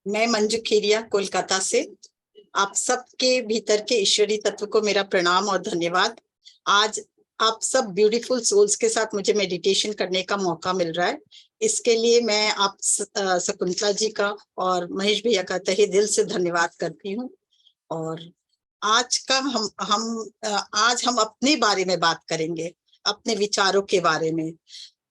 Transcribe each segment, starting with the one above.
मैं मंजू खेरिया कोलकाता से। आप सबके भीतर के ईश्वरीय तत्व को मेरा प्रणाम और धन्यवाद। आज आप सब ब्यूटीफुल सोल्स के साथ मुझे मेडिटेशन करने का मौका मिल रहा है। इसके लिए मैं आप शकुंतला जी का और महेश भैया का तहे दिल से धन्यवाद करती हूँ। और आज का आज हम अपने बारे में बात करेंगे, अपने विचारों के बारे में।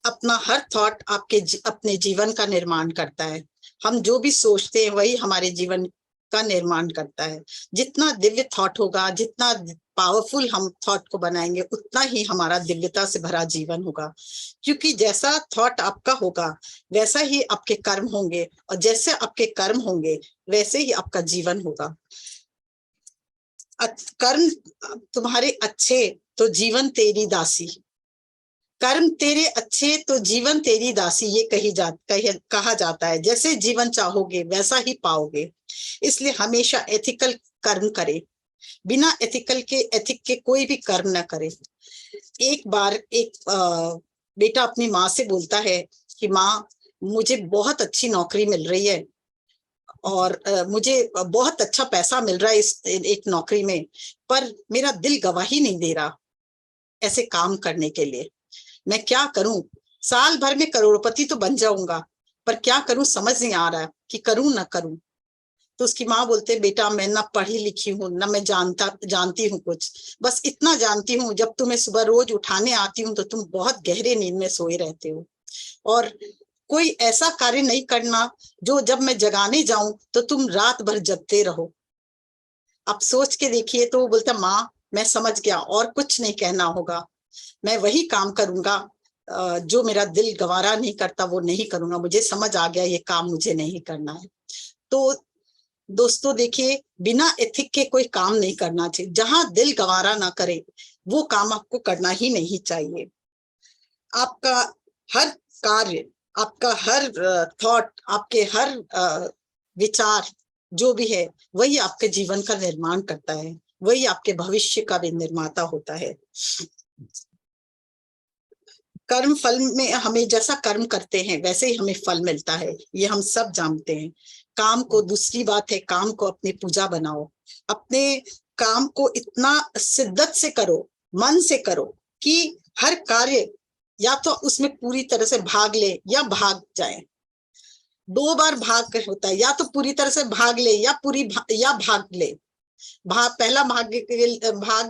अपना हर थॉट अपने जीवन का निर्माण करता है। हम जो भी सोचते हैं वही हमारे जीवन का निर्माण करता है। जितना दिव्य थॉट होगा, जितना पावरफुल हम थॉट को बनाएंगे, उतना ही हमारा दिव्यता से भरा जीवन होगा। क्योंकि जैसा थॉट आपका होगा वैसा ही आपके कर्म होंगे, और जैसे आपके कर्म होंगे वैसे ही आपका जीवन होगा। कर्म तुम्हारे अच्छे तो जीवन तेरी दासी, कर्म तेरे अच्छे तो जीवन तेरी दासी, ये कहा जाता है। जैसे जीवन चाहोगे वैसा ही पाओगे। इसलिए हमेशा एथिकल कर्म करे, बिना एथिक के कोई भी कर्म ना करे। एक बार एक बेटा अपनी माँ से बोलता है कि माँ, मुझे बहुत अच्छी नौकरी मिल रही है और मुझे बहुत अच्छा पैसा मिल रहा है इस एक नौकरी में, पर मेरा दिल गवाही नहीं दे रहा ऐसे काम करने के लिए। मैं क्या करूं? साल भर में करोड़पति तो बन जाऊंगा, पर क्या करूं समझ नहीं आ रहा कि करूं ना करूं। तो उसकी माँ बोलते, बेटा मैं ना पढ़ी लिखी हूँ ना मैं जानती हूँ कुछ, बस इतना जानती हूँ जब तुम्हें सुबह रोज उठाने आती हूँ तो तुम बहुत गहरे नींद में सोए रहते हो, और कोई ऐसा कार्य नहीं करना जो जब मैं जगाने जाऊं तो तुम रात भर जगते रहो। आप सोच के देखिए। तो वो बोलता, माँ मैं समझ गया, और कुछ नहीं कहना होगा, मैं वही काम करूंगा जो मेरा दिल गवारा नहीं करता वो नहीं करूंगा। मुझे समझ आ गया ये काम मुझे नहीं करना है। तो दोस्तों देखिए, बिना एथिक के कोई काम नहीं करना चाहिए। जहां दिल गवारा ना करे वो काम आपको करना ही नहीं चाहिए। आपका हर कार्य, आपका हर थॉट, आपके हर विचार जो भी है वही आपके जीवन का निर्माण करता है, वही आपके भविष्य का भी निर्माता होता है। कर्म फल में हमें जैसा कर्म करते हैं वैसे ही हमें फल मिलता है, ये हम सब जानते हैं। काम को, दूसरी बात है, काम को अपनी पूजा बनाओ। अपने काम को इतना शिद्दत से करो, मन से करो कि हर कार्य या तो उसमें पूरी तरह से भाग ले या भाग जाए। दो बार भाग होता है, या तो पूरी तरह से भाग ले या भाग ले। पहला भाग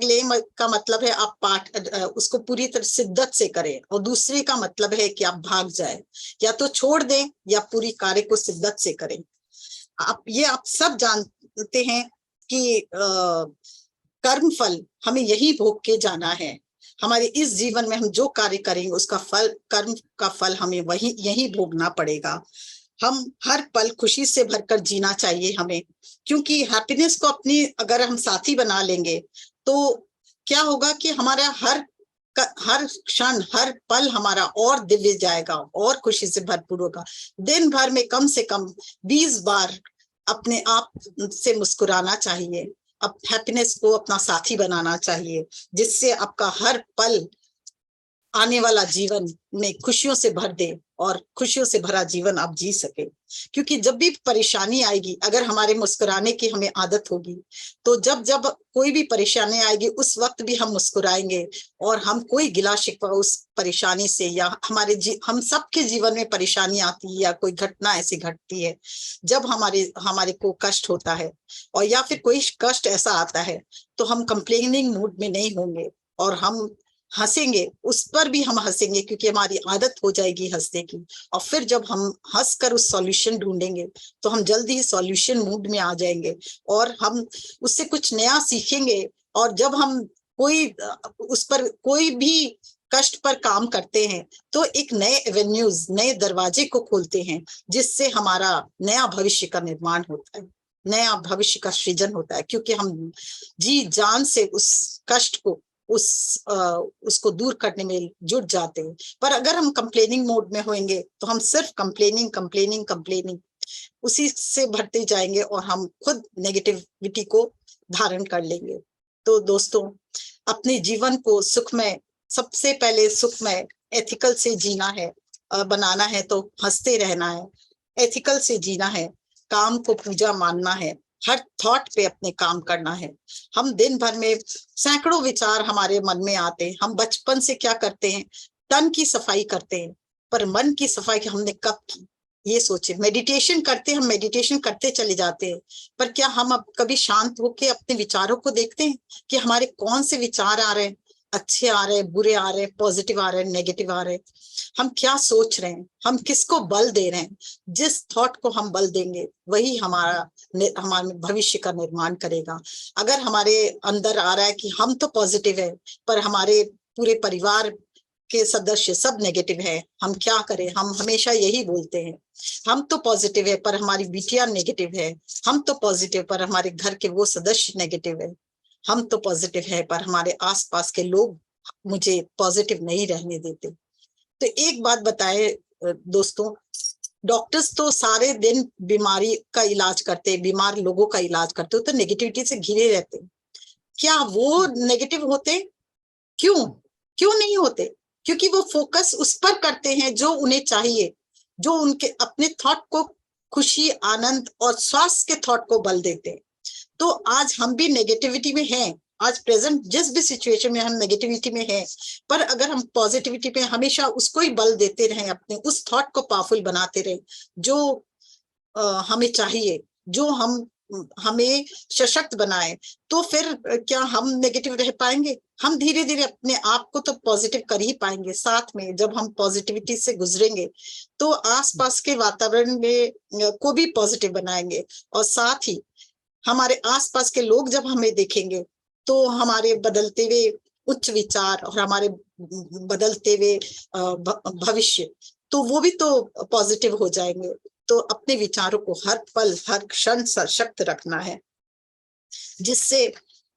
ले का मतलब है आप पाठ उसको पूरी तरह शिद्दत से करें, और दूसरे का मतलब है कि आप भाग जाए, या तो छोड़ दें या पूरी कार्य को शिद्दत से करें। आप सब जानते हैं कि कर्म फल हमें यही भोग के जाना है। हमारे इस जीवन में हम जो कार्य करेंगे उसका फल, कर्म का फल हमें वही यही भोगना पड़ेगा। हम हर पल खुशी से भरकर जीना चाहिए हमें, क्योंकि हैप्पीनेस को अपनी अगर हम साथी बना लेंगे तो क्या होगा कि हमारा हर क्षण, हर पल हमारा और दिव्य जाएगा और खुशी से भरपूर होगा। दिन भर में कम से कम 20 बार अपने आप से मुस्कुराना चाहिए, अब हैप्पीनेस को अपना साथी बनाना चाहिए, जिससे आपका हर पल आने वाला जीवन में खुशियों से भर दे और खुशियों से भरा जीवन आप जी सके। क्योंकि जब भी परेशानी आएगी, अगर हमारे मुस्कुराने की हमें आदत होगी, तो जब जब कोई भी परेशानी आएगी उस वक्त भी हम मुस्कुराएंगे, और हम कोई गिला शिकवा उस परेशानी से, या हम सबके जीवन में परेशानी आती है या कोई घटना ऐसी घटती है जब हमारे को कष्ट होता है, और या फिर कोई कष्ट ऐसा आता है, तो हम कंप्लेनिंग मूड में नहीं होंगे और हम हंसेंगे। उस पर भी हम हंसेंगे क्योंकि हमारी आदत हो जाएगी हंसने की। और फिर जब हम हंसकर उस सॉल्यूशन ढूंढेंगे तो हम जल्दी ही सॉल्यूशन मूड में आ जाएंगे, और हम उससे कुछ नया सीखेंगे। और जब हम उस पर कोई भी कष्ट पर काम करते हैं तो एक नए एवेन्यूज, नए दरवाजे को खोलते हैं, जिससे हमारा नया भविष्य का निर्माण होता है, नया भविष्य का सृजन होता है। क्योंकि हम जी जान से उस कष्ट को, उसको दूर करने में जुट जाते हैं। पर अगर हम कंप्लेनिंग मोड में होंगे तो हम सिर्फ कंप्लेनिंग उसी से भरते जाएंगे, और हम खुद नेगेटिविटी को धारण कर लेंगे। तो दोस्तों, अपने जीवन को सुखमय, सबसे पहले सुखमय एथिकल से जीना है, बनाना है तो हंसते रहना है, एथिकल से जीना है। काम को पूजा मानना है, हर थॉट पे अपने काम करना है। हम दिन भर में सैकड़ों विचार हमारे मन में आते हैं। हम बचपन से क्या करते हैं, तन की सफाई करते हैं, पर मन की सफाई हमने कब की, ये सोचे। मेडिटेशन करते, हम मेडिटेशन करते चले जाते हैं, पर क्या हम अब कभी शांत होके अपने विचारों को देखते हैं कि हमारे कौन से विचार आ रहे हैं, अच्छे आ रहे हैं, बुरे आ रहे हैं, पॉजिटिव आ रहे हैं, नेगेटिव आ रहे हैं, हम क्या सोच रहे हैं, हम किसको बल दे रहे हैं। जिस थॉट को हम बल देंगे वही हमारे भविष्य का निर्माण करेगा। अगर हमारे अंदर आ रहा है कि हम तो पॉजिटिव है, पर हमारे पूरे परिवार के सदस्य सब नेगेटिव है, हम क्या करें। हम हमेशा यही बोलते हैं, हम तो पॉजिटिव है पर हमारी बिटिया नेगेटिव है, हम तो पॉजिटिव पर हमारे घर के वो सदस्य नेगेटिव है, हम तो पॉजिटिव है पर हमारे आसपास के लोग मुझे पॉजिटिव नहीं रहने देते। तो एक बात बताए दोस्तों, डॉक्टर्स तो सारे दिन बीमारी का इलाज करते हैं, बीमार लोगों का इलाज करते हो, तो नेगेटिविटी से घिरे रहते हैं। क्या वो नेगेटिव होते? क्यों? क्यों नहीं होते? क्योंकि वो फोकस उस पर करते हैं जो उन्हें चाहिए, जो उनके अपने थॉट को खुशी, आनंद और स्वास्थ्य के थॉट को बल देते हैं। तो आज हम भी नेगेटिविटी में हैं, आज प्रेजेंट जिस भी सिचुएशन में हम नेगेटिविटी में हैं, पर अगर हम पॉजिटिविटी पे हमेशा उसको ही बल देते रहें, अपने उस थॉट को पावरफुल बनाते रहें जो हमें चाहिए, जो हमें सशक्त बनाए, तो फिर क्या हम नेगेटिव रह पाएंगे? हम धीरे धीरे अपने आप को तो पॉजिटिव कर ही पाएंगे। साथ में जब हम पॉजिटिविटी से गुजरेंगे तो आसपास के वातावरण में को भी पॉजिटिव बनाएंगे, और साथ ही हमारे आसपास के लोग जब हमें देखेंगे तो हमारे बदलते हुए उच्च विचार और हमारे बदलते हुए भविष्य, तो वो भी तो पॉजिटिव हो जाएंगे। तो अपने विचारों को हर पल हर क्षण सशक्त रखना है, जिससे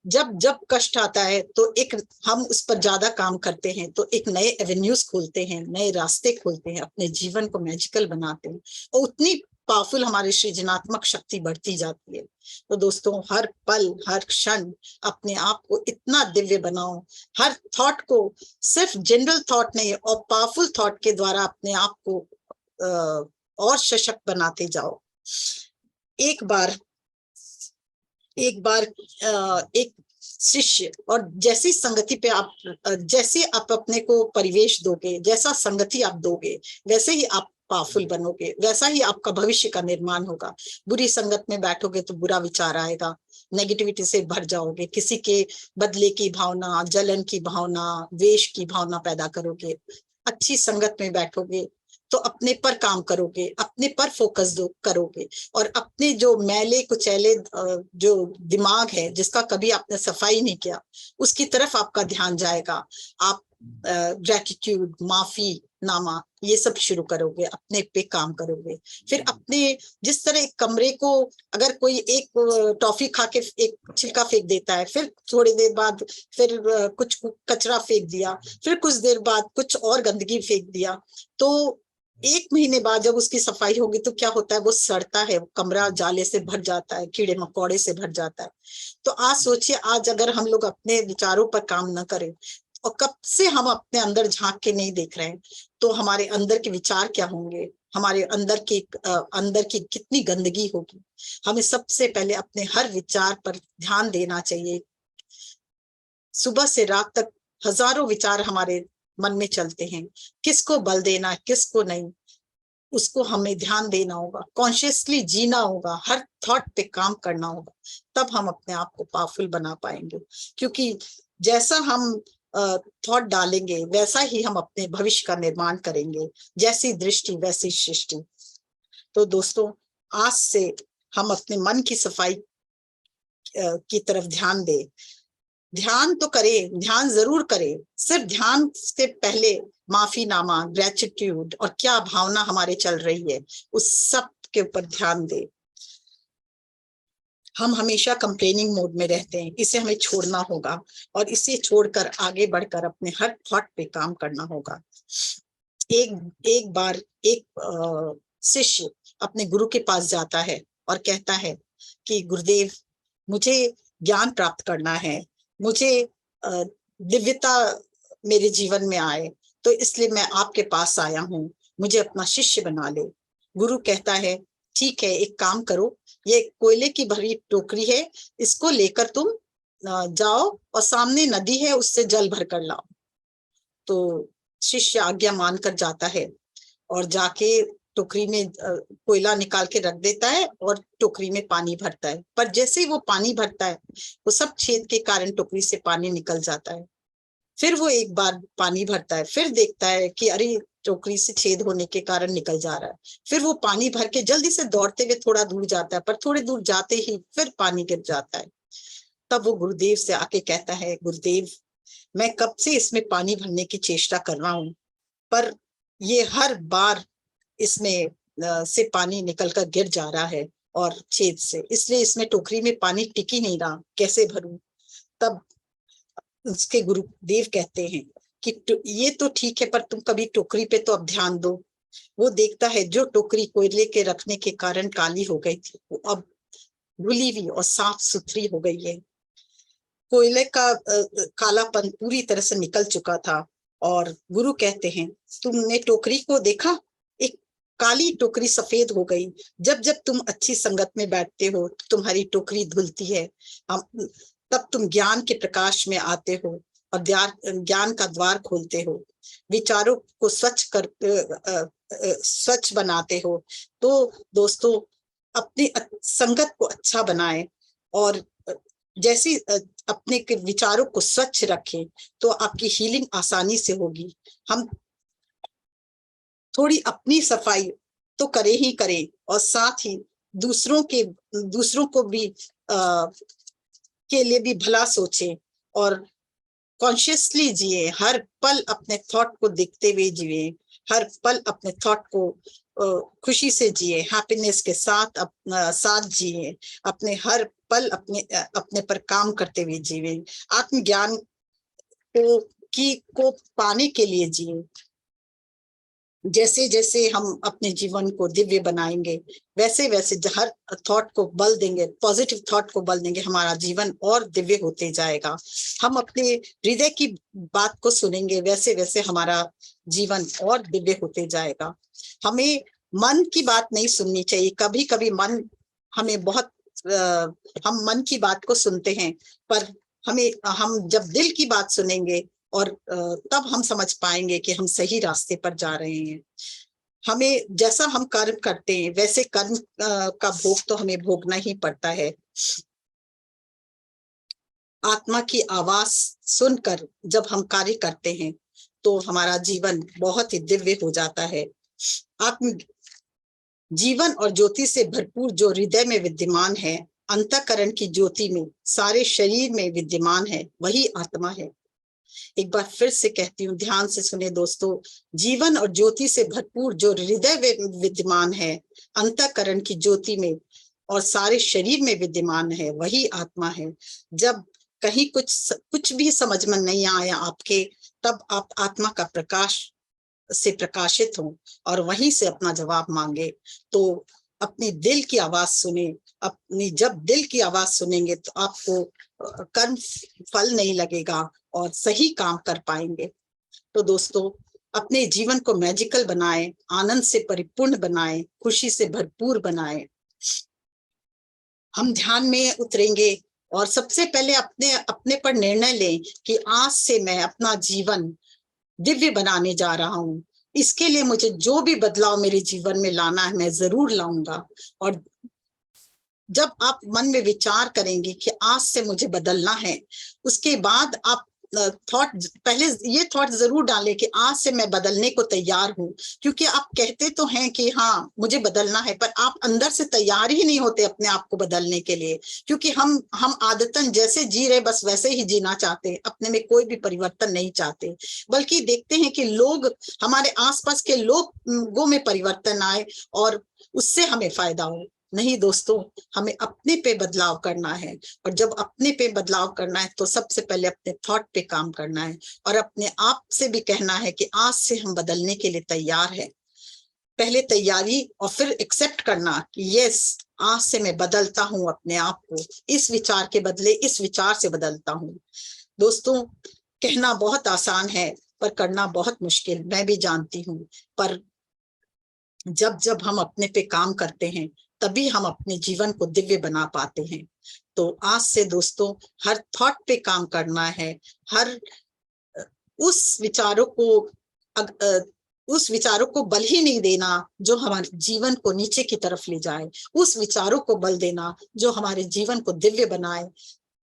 जब जब कष्ट आता है तो एक हम उस पर ज्यादा काम करते हैं, तो एक नए एवेन्यूज खोलते हैं, नए रास्ते खोलते हैं, अपने जीवन को मैजिकल बनाते हैं, और उतनी पावरफुल हमारी सृजनात्मक शक्ति बढ़ती जाती है। तो दोस्तों, हर पल हर क्षण अपने आप को इतना दिव्य बनाओ, हर थॉट को सिर्फ जनरल थॉट नहीं और पावरफुल थॉट के द्वारा अपने आप को और सशक्त बनाते जाओ। एक बार एक शिष्य, और जैसी संगति पे आप जैसे आप अपने को परिवेश दोगे, जैसा संगति आप दोगे, वैसे ही आप पावरफुल बनोगे, वैसा ही आपका भविष्य का निर्माण होगा। बुरी संगत में बैठोगे तो बुरा विचार आएगा, नेगेटिविटी से भर जाओगे, किसी के बदले की भावना, जलन की भावना, द्वेष की भावना पैदा करोगे। अच्छी संगत में बैठोगे तो अपने पर काम करोगे, अपने पर फोकस करोगे, और अपने जो मैले कुचैले जो दिमाग है जिसका कभी आपने सफाई नहीं किया, उसकी तरफ आपका ध्यान जाएगा। आप ग्रेटिट्यूड, माफी नामा, ये सब शुरू करोगे, अपने पे काम करोगे। फिर अपने जिस तरह एक कमरे को अगर कोई एक टॉफी खा के एक छिलका फेंक देता है, फिर थोड़ी देर बाद फिर कुछ कचरा फेंक दिया, फिर कुछ देर बाद कुछ और गंदगी फेंक दिया, तो 1 महीने बाद जब उसकी सफाई होगी तो क्या होता है, वो सड़ता है, कमरा जाले से भर जाता है, कीड़े मकोड़े से भर जाता है। तो आज सोचिए, आज अगर हम लोग अपने विचारों पर काम न करें, और कब से हम अपने अंदर झांक के नहीं देख रहे हैं, तो हमारे अंदर के विचार क्या होंगे, हमारे अंदर की कितनी गंदगी होगी। हमें सबसे पहले अपने हर विचार पर ध्यान देना चाहिए। सुबह से रात तक हजारों विचार हमारे मन में चलते हैं, किसको बल देना, किसको नहीं, उसको हमें ध्यान देना होगा, कॉन्शियसली जीना होगा, हर थॉट पे काम करना होगा, तब हम अपने आप को पावरफुल बना पाएंगे। क्योंकि जैसा हम थॉट डालेंगे वैसा ही हम अपने भविष्य का निर्माण करेंगे, जैसी दृष्टि वैसी सृष्टि। तो दोस्तों, आज से हम अपने मन की सफाई की तरफ ध्यान दें। ध्यान तो करें, ध्यान जरूर करें, सिर्फ ध्यान से पहले माफीनामा, ग्रेटिट्यूड और क्या भावना हमारे चल रही है उस सब के ऊपर ध्यान दें। हम हमेशा कंप्लेनिंग मोड में रहते हैं, इसे हमें छोड़ना होगा, और इसे छोड़कर आगे बढ़कर अपने हर थॉट पे काम करना होगा। एक बार एक शिष्य अपने गुरु के पास जाता है और कहता है कि गुरुदेव, मुझे ज्ञान प्राप्त करना है, मुझे दिव्यता मेरे जीवन में आए, तो इसलिए मैं आपके पास आया हूँ, मुझे अपना शिष्य बना ले। गुरु कहता है, ठीक है, एक काम करो, ये कोयले की भरी टोकरी है, इसको लेकर तुम जाओ और सामने नदी है, उससे जल भर कर लाओ। तो शिष्य आज्ञा मानकर जाता है और जाके टोकरी में कोयला निकाल के रख देता है और टोकरी में पानी भरता है। पर जैसे ही वो पानी भरता है, वो सब छेद के कारण टोकरी से पानी निकल जाता है। फिर वो एक बार पानी भरता है, फिर देखता है कि अरे टोकरी से छेद होने के कारण निकल जा रहा है। फिर वो पानी भर के जल्दी से दौड़ते हुए थोड़ा दूर जाता है, पर थोड़ी दूर जाते ही फिर पानी गिर जाता है। तब वो गुरुदेव से आके कहता है, गुरुदेव, मैं कब से इसमें पानी भरने की चेष्टा कर रहा हूँ, पर ये हर बार इसमें से पानी निकलकर गिर जा रहा है और छेद से, इसलिए इसमें टोकरी में पानी टिक ही नहीं रहा, कैसे भरूं। तब उसके गुरुदेव कहते हैं कि ये तो ठीक है, पर तुम कभी टोकरी पे तो अब ध्यान दो। वो देखता है जो टोकरी कोयले के रखने के कारण काली हो गई थी, वो अब धुली हुई और साफ सुथरी हो गई है। कोयले का कालापन पूरी तरह से निकल चुका था। और गुरु कहते हैं, तुमने टोकरी को देखा, एक काली टोकरी सफेद हो गई। जब जब तुम अच्छी संगत में बैठते हो, तुम्हारी टोकरी धुलती है, तब तुम ज्ञान के प्रकाश में आते हो और ज्ञान का द्वार खोलते हो, विचारों को स्वच्छ बनाते हो। तो दोस्तों, अपनी संगत को अच्छा बनाएं और जैसी अपने के विचारों को स्वच्छ रखें तो आपकी हीलिंग आसानी से होगी। हम थोड़ी अपनी सफाई तो करें ही करें और साथ ही दूसरों को भी के लिए भी भला सोचें और कॉन्शियसली जिए। हर पल अपने थॉट को देखते हुए जिए, हर पल अपने थॉट को खुशी से जिए, हैप्पीनेस के साथ साथ जिए, अपने हर पल अपने पर काम करते हुए जिए, आत्मज्ञान को पाने के लिए जिए। जैसे जैसे हम अपने जीवन को दिव्य बनाएंगे, वैसे वैसे हर थॉट को बल देंगे, पॉजिटिव थॉट को बल देंगे, हमारा जीवन और दिव्य होते जाएगा। हम अपने हृदय की बात को सुनेंगे, वैसे वैसे हमारा जीवन और दिव्य होते जाएगा। हमें मन की बात नहीं सुननी चाहिए। कभी कभी मन हमें बहुत हम मन की बात को सुनते हैं, पर हम जब दिल की बात सुनेंगे और तब हम समझ पाएंगे कि हम सही रास्ते पर जा रहे हैं। हमें जैसा हम कर्म करते हैं, वैसे कर्म का भोग तो हमें भोगना ही पड़ता है। आत्मा की आवाज सुनकर जब हम कार्य करते हैं तो हमारा जीवन बहुत ही दिव्य हो जाता है। आत्म जीवन और ज्योति से भरपूर जो हृदय में विद्यमान है, अंतःकरण की ज्योति में सारे शरीर में विद्यमान है, वही आत्मा है। एक बार फिर से कहती हूँ, ध्यान से सुने दोस्तों, जीवन और ज्योति से भरपूर जो हृदय में विद्यमान है, अंतःकरण की ज्योति में और सारे शरीर में विद्यमान है, वही आत्मा है। जब कहीं कुछ भी समझ में नहीं आया आपके, तब आप आत्मा का प्रकाश से प्रकाशित हो और वहीं से अपना जवाब मांगे। तो अपनी दिल की आवाज सुने। जब दिल की आवाज सुनेंगे तो आपको कर्म फल नहीं लगेगा और सही काम कर पाएंगे। तो दोस्तों, अपने जीवन को मैजिकल बनाएं, आनंद से परिपूर्ण बनाएं, खुशी से भरपूर बनाएं। हम ध्यान में उतरेंगे और सबसे पहले अपने पर निर्णय लें कि आज से मैं अपना जीवन दिव्य बनाने जा रहा हूँ। इसके लिए मुझे जो भी बदलाव मेरे जीवन में लाना है, मैं जरूर लाऊंगा। और जब आप मन में विचार करेंगे कि आज से मुझे बदलना है, उसके बाद आप थॉट, पहले ये थॉट जरूर डालें कि आज से मैं बदलने को तैयार हूँ। क्योंकि आप कहते तो हैं कि हाँ मुझे बदलना है, पर आप अंदर से तैयार ही नहीं होते अपने आप को बदलने के लिए। क्योंकि हम आदतन जैसे जी रहे बस वैसे ही जीना चाहते हैं, अपने में कोई भी परिवर्तन नहीं चाहते, बल्कि देखते हैं कि लोग, हमारे आसपास के लोगों में परिवर्तन आए और उससे हमें फायदा हो। नहीं दोस्तों, हमें अपने पे बदलाव करना है। और जब अपने पे बदलाव करना है तो सबसे पहले अपने थॉट पे काम करना है और अपने आप से भी कहना है कि आज से हम बदलने के लिए तैयार हैं। पहले तैयारी और फिर एक्सेप्ट करना कि यस, आज से मैं बदलता हूं अपने आप को, इस विचार के बदले इस विचार से बदलता हूं। दोस्तों, कहना बहुत आसान है पर करना बहुत मुश्किल, मैं भी जानती हूँ। पर जब जब हम अपने पे काम करते हैं तभी हम अपने जीवन को दिव्य बना पाते हैं। तो आज से दोस्तों हर थॉट पे काम करना है, हर उस विचारों को उस विचारों को बल ही नहीं देना जो हमारे जीवन को नीचे की तरफ ले जाए, उस विचारों को बल देना जो हमारे जीवन को दिव्य बनाए,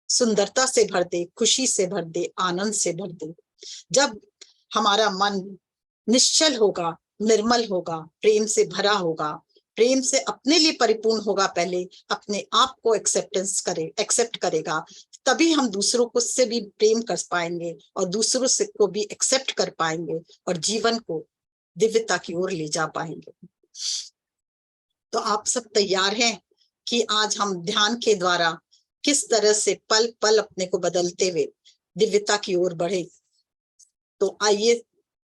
सुंदरता से भर दे, खुशी से भर दे, आनंद से भर दे। जब हमारा मन निश्चल होगा, निर्मल होगा, प्रेम से भरा होगा, प्रेम से अपने लिए परिपूर्ण होगा, पहले अपने आप को एक्सेप्ट करेगा, तभी हम दूसरों को से भी प्रेम कर पाएंगे और दूसरों से को भी एक्सेप्ट कर पाएंगे और जीवन को दिव्यता की ओर ले जा पाएंगे। तो आप सब तैयार हैं कि आज हम ध्यान के द्वारा किस तरह से पल पल अपने को बदलते हुए दिव्यता की ओर बढ़े? तो आइए,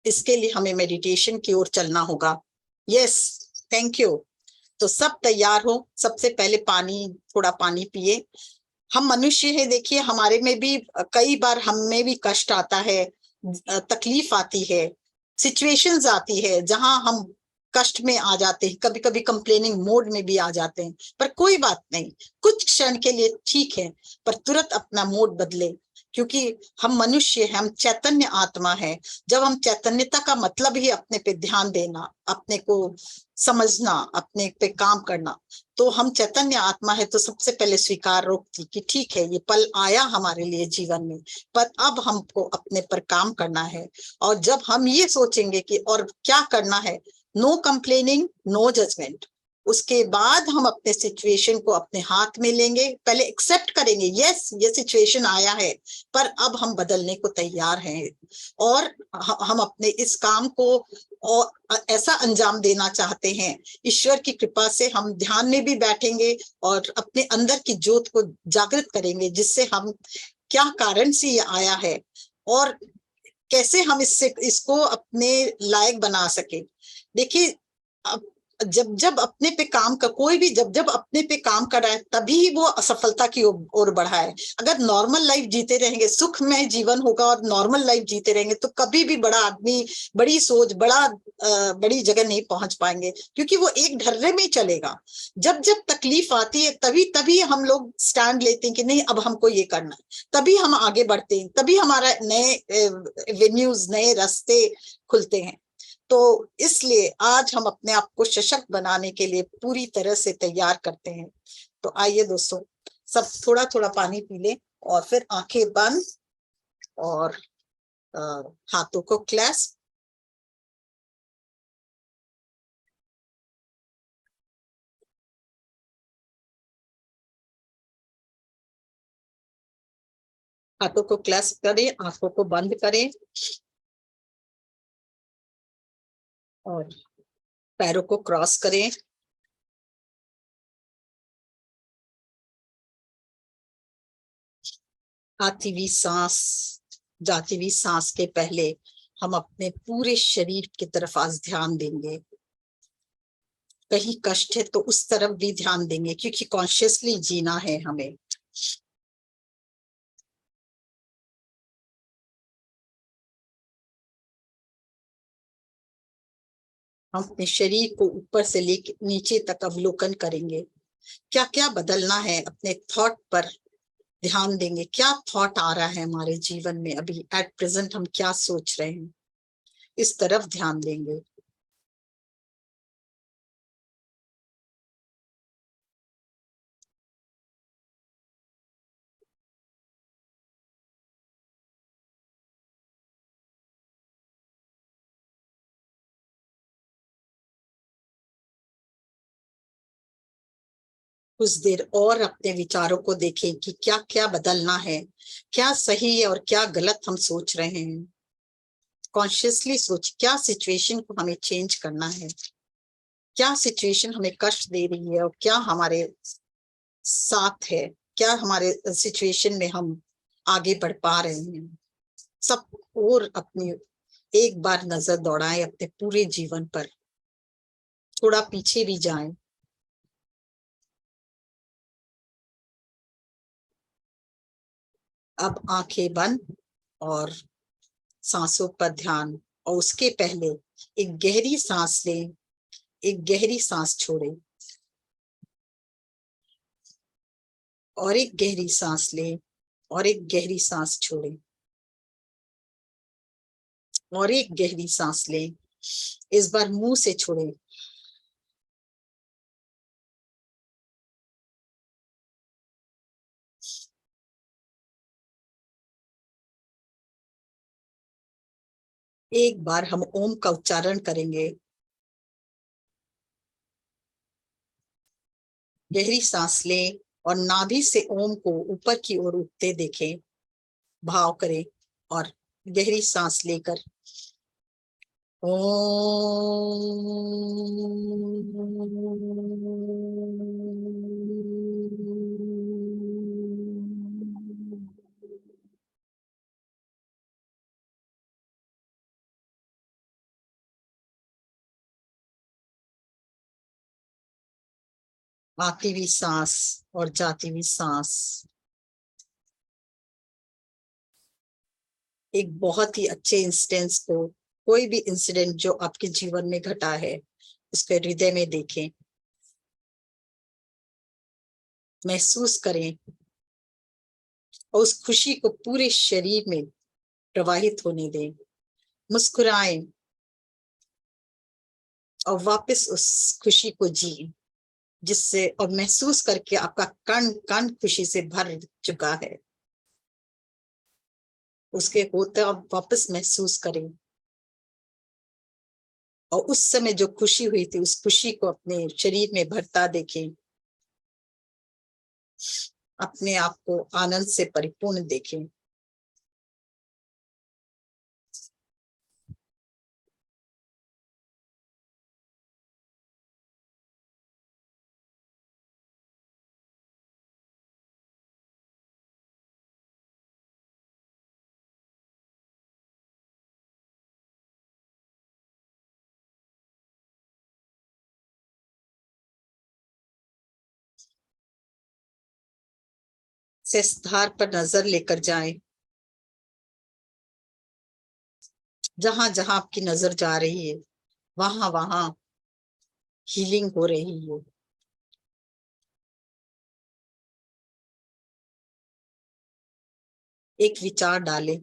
इसके लिए हमें मेडिटेशन की ओर चलना होगा। Yes, thank you. तो सब तैयार हो। सबसे पहले थोड़ा पानी पिए। हम मनुष्य हैं, देखिए हमारे में भी कई बार हमें भी कष्ट आता है, तकलीफ आती है, सिचुएशंस आती है जहां हम कष्ट में आ जाते हैं, कभी कभी कंप्लेनिंग मोड में भी आ जाते हैं। पर कोई बात नहीं, कुछ क्षण के लिए ठीक है, पर तुरंत अपना मोड बदले, क्योंकि हम मनुष्य हैं, हम चैतन्य आत्मा है। जब हम चैतन्यता का मतलब ही अपने पे ध्यान देना, अपने को समझना, अपने पे काम करना, तो हम चैतन्य आत्मा है। तो सबसे पहले स्वीकार रोकती कि ठीक है, ये पल आया हमारे लिए जीवन में, पर अब हमको अपने पर काम करना है। और जब हम ये सोचेंगे कि और क्या करना है, नो कंप्लेनिंग, नो जजमेंट, उसके बाद हम अपने सिचुएशन को अपने हाथ में लेंगे, पहले एक्सेप्ट करेंगे, यस ये सिचुएशन आया है, पर अब हम बदलने को तैयार हैं और हम अपने इस काम को और ऐसा अंजाम देना चाहते हैं। ईश्वर की कृपा से हम ध्यान में भी बैठेंगे और अपने अंदर की ज्योत को जागृत करेंगे, जिससे हम क्या कारण से ये आया है और कैसे हम इसको अपने लायक बना सके। देखिए, जब जब अपने पे काम कर कोई भी जब जब अपने पे काम कर रहा है, तभी वो असफलता की ओर बढ़ा है। अगर नॉर्मल लाइफ जीते रहेंगे, सुखमय जीवन होगा और नॉर्मल लाइफ जीते रहेंगे, तो कभी भी बड़ा आदमी, बड़ी सोच, बड़ी जगह नहीं पहुंच पाएंगे, क्योंकि वो एक ढर्रे में ही चलेगा। जब जब तकलीफ आती है, तभी तभी हम लोग स्टैंड लेते हैं कि नहीं, अब हमको ये करना है, तभी हम आगे बढ़ते हैं, तभी हमारा नए वेन्यूज, नए रास्ते खुलते हैं। तो इसलिए आज हम अपने आप को सशक्त बनाने के लिए पूरी तरह से तैयार करते हैं। तो आइए दोस्तों, सब थोड़ा थोड़ा पानी पी ले और फिर आंखें बंद और हाथों को क्लैस्प। हाथों को क्लैस्प करें, आंखों को बंद करें और पैरों को क्रॉस करें। आती हुई सांस, जाती हुई सांस के पहले हम अपने पूरे शरीर की तरफ आज ध्यान देंगे। कहीं कष्ट है तो उस तरफ भी ध्यान देंगे, क्योंकि कॉन्शियसली जीना है हमें। हम अपने शरीर को ऊपर से लेकर नीचे तक अवलोकन करेंगे, क्या क्या बदलना है, अपने थॉट पर ध्यान देंगे। क्या थॉट आ रहा है हमारे जीवन में, अभी एट प्रेजेंट हम क्या सोच रहे हैं, इस तरफ ध्यान देंगे। कुछ देर और अपने विचारों को देखें कि क्या क्या बदलना है, क्या सही है और क्या गलत हम सोच रहे हैं। कॉन्शियसली सोच, क्या सिचुएशन को हमें चेंज करना है, क्या सिचुएशन हमें कष्ट दे रही है और क्या हमारे साथ है, क्या हमारे सिचुएशन में हम आगे बढ़ पा रहे हैं। सब और अपनी एक बार नजर दौड़ाएं अपने पूरे जीवन पर, थोड़ा पीछे भी जाएं। अब आंखें बंद और सांसों पर ध्यान, और उसके पहले एक गहरी सांस लें, एक गहरी सांस छोड़ें। और एक गहरी सांस लें और एक गहरी सांस छोड़ें और एक गहरी सांस लें। इस बार मुंह से छोड़ें। एक बार हम ओम का उच्चारण करेंगे। गहरी सांस लें और नाभि से ओम को ऊपर की ओर उठते देखें, भाव करें और गहरी सांस लेकर आती हुई सांस और जाती हुई सांस। एक बहुत ही अच्छे इंस्टेंस को, कोई भी इंसिडेंट जो आपके जीवन में घटा है, उसके हृदय में देखें, महसूस करें और उस खुशी को पूरे शरीर में प्रवाहित होने दें। मुस्कुराएं और वापस उस खुशी को जिए, जिससे और महसूस करके आपका कण कण खुशी से भर चुका है। उसके होते आप वापस महसूस करें और उस समय जो खुशी हुई थी उस खुशी को अपने शरीर में भरता देखें। अपने आप को आनंद से परिपूर्ण देखें। शेषधार पर नजर लेकर जाएं। जहां जहां आपकी नजर जा रही है वहां वहां हीलिंग हो रही है। एक विचार डालें,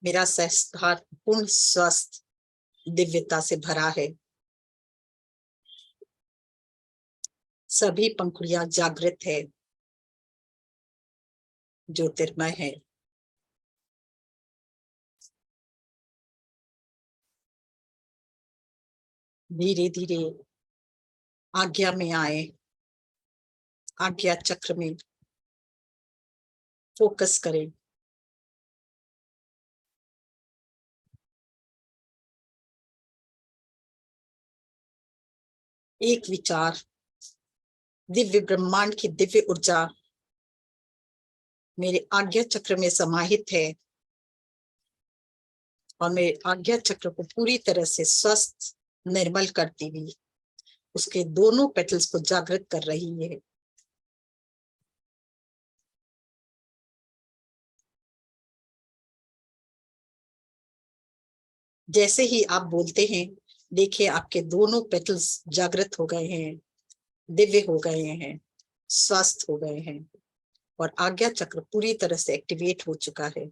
मेरा शेषधार पूर्ण स्वस्थ दिव्यता से भरा है। सभी पंखुड़ियां जागृत है, ज्योतिर्मय है। धीरे धीरे आज्ञा में आए, आज्ञा चक्र में फोकस करें। एक विचार, दिव्य ब्रह्मांड की दिव्य ऊर्जा मेरे आज्ञा चक्र में समाहित है और मेरे आज्ञा चक्र को पूरी तरह से स्वस्थ निर्मल करती हुई उसके दोनों पेटल्स को जागृत कर रही है। जैसे ही आप बोलते हैं, देखिए आपके दोनों पेटल्स जागृत हो गए हैं, दिव्य हो गए हैं, स्वस्थ हो गए हैं और आज्ञा चक्र पूरी तरह से एक्टिवेट हो चुका है।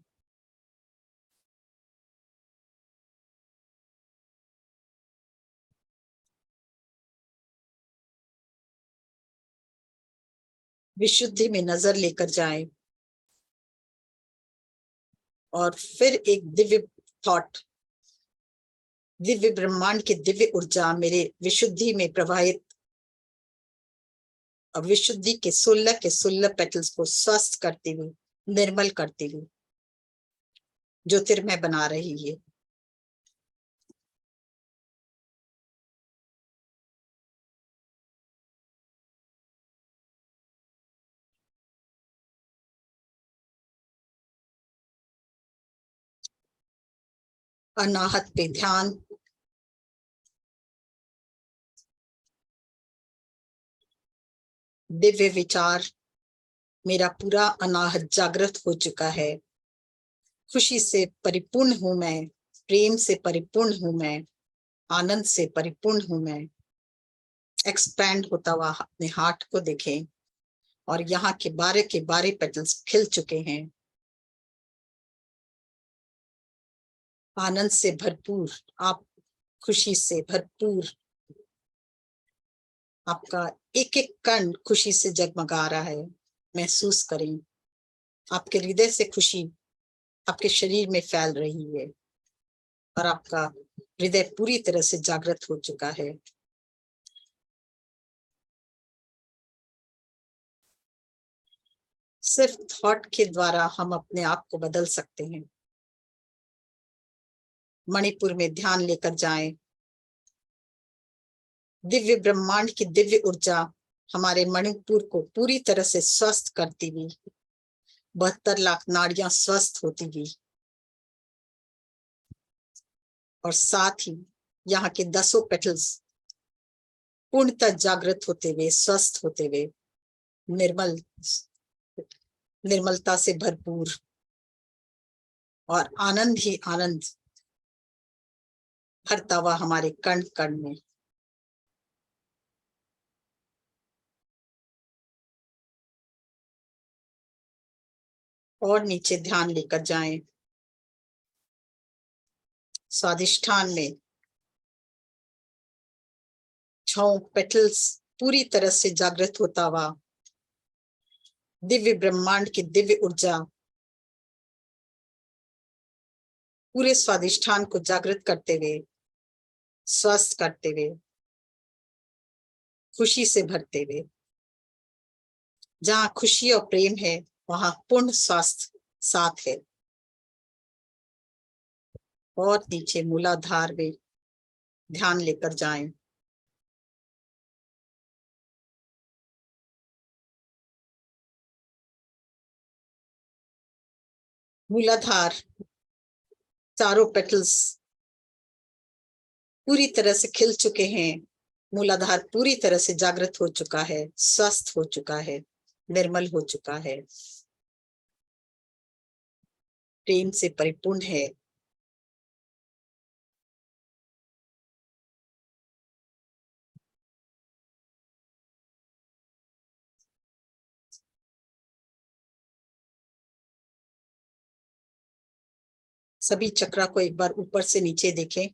विशुद्धि में नजर लेकर जाएं और फिर एक दिव्य थॉट, दिव्य ब्रह्मांड की दिव्य ऊर्जा मेरे विशुद्धि में प्रवाहित, विशुद्धि के 16 पेटल्स को स्वस्थ करती हुई, निर्मल करती हुई ज्योतिर्मय बना रही है। अनाहत पे ध्यान, दिव्य विचार, मेरा पूरा अनाहत जागृत हो चुका है। खुशी से परिपूर्ण हूं मैं, प्रेम से परिपूर्ण हूं मैं, आनंद से परिपूर्ण हूं मैं। एक्सपैंड होता हुआ अपने हार्ट को देखें और यहाँ के 12 पेटल्स खिल चुके हैं। आनंद से भरपूर, आप खुशी से भरपूर, आपका एक एक कण खुशी से जगमगा रहा है। महसूस करें, आपके हृदय से खुशी आपके शरीर में फैल रही है और आपका हृदय पूरी तरह से जागृत हो चुका है। सिर्फ थॉट के द्वारा हम अपने आप को बदल सकते हैं। मणिपुर में ध्यान लेकर जाएं। दिव्य ब्रह्मांड की दिव्य ऊर्जा हमारे मणिपुर को पूरी तरह से स्वस्थ करती हुई, 72 लाख नाड़ियां स्वस्थ होती हुई, और साथ ही यहाँ के 10 पेटल्स पूर्णतः जागृत होते हुए, स्वस्थ होते हुए, निर्मलता से भरपूर और आनंद ही आनंद भरता हुआ हमारे कण कण में। और नीचे ध्यान लेकर जाएं। स्वादिष्ठान में 6 पेटल्स पूरी तरह से जागृत होता हुआ, दिव्य ब्रह्मांड की दिव्य ऊर्जा पूरे स्वादिष्ठान को जागृत करते हुए, स्वस्थ करते हुए, खुशी से भरते हुए। जहां खुशी और प्रेम है वहां पूर्ण स्वास्थ्य साथ है। और नीचे मूलाधार में ध्यान लेकर जाएं। मूलाधार चारों पेटल्स पूरी तरह से खिल चुके हैं। मूलाधार पूरी तरह से जागृत हो चुका है, स्वस्थ हो चुका है, निर्मल हो चुका है, प्रेम से परिपूर्ण है। सभी चक्रा को एक बार ऊपर से नीचे देखें,